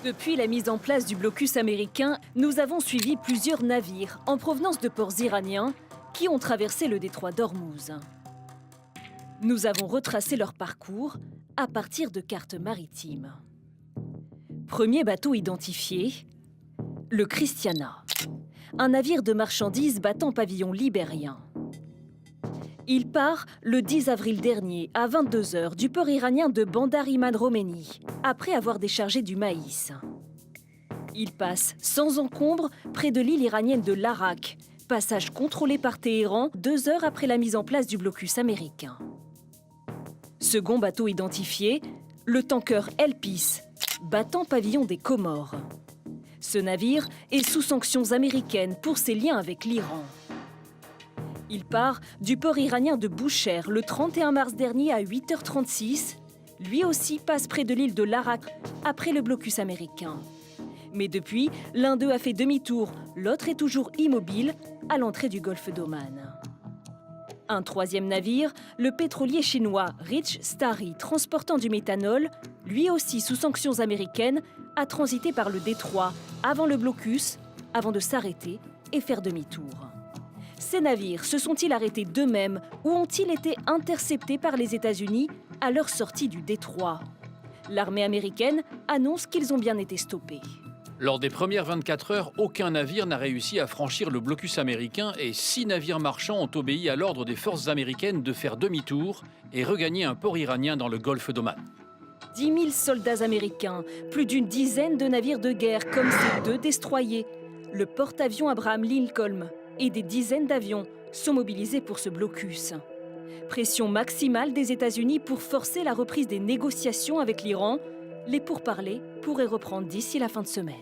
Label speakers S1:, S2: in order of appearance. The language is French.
S1: Depuis la mise en place du blocus américain, nous avons suivi plusieurs navires en provenance de ports iraniens qui ont traversé le détroit d'Ormuz. Nous avons retracé leur parcours à partir de cartes maritimes. Premier bateau identifié, le Christiana, un navire de marchandises battant pavillon libérien. Il part le 10 avril dernier à 22 h du port iranien de Bandar Imad Romeini, après avoir déchargé du maïs. Il passe sans encombre près de l'île iranienne de Larak, passage contrôlé par Téhéran 2 heures après la mise en place du blocus américain. Second bateau identifié, le tanker Elpis, battant pavillon des Comores. Ce navire est sous sanctions américaines pour ses liens avec l'Iran. Il part du port iranien de Boucher le 31 mars dernier à 8h36. Lui aussi passe près de l'île de Larak après le blocus américain. Mais depuis, l'un d'eux a fait demi-tour, l'autre est toujours immobile à l'entrée du golfe d'Oman. Un troisième navire, le pétrolier chinois Rich Starry, transportant du méthanol, lui aussi sous sanctions américaines, a transité par le détroit avant le blocus, avant de s'arrêter et faire demi-tour. Ces navires se sont-ils arrêtés d'eux-mêmes ou ont-ils été interceptés par les États-Unis à leur sortie du détroit? L'armée américaine annonce qu'ils ont bien été stoppés.
S2: Lors des premières 24 heures, aucun navire n'a réussi à franchir le blocus américain et 6 navires marchands ont obéi à l'ordre des forces américaines de faire demi-tour et regagner un port iranien dans le golfe d'Oman.
S1: 10 000 soldats américains, plus d'une dizaine de navires de guerre comme ces 2 destroyers, le porte-avions Abraham Lincoln et des dizaines d'avions sont mobilisés pour ce blocus. Pression maximale des États-Unis pour forcer la reprise des négociations avec l'Iran. Les pourparlers pourraient reprendre d'ici la fin de semaine.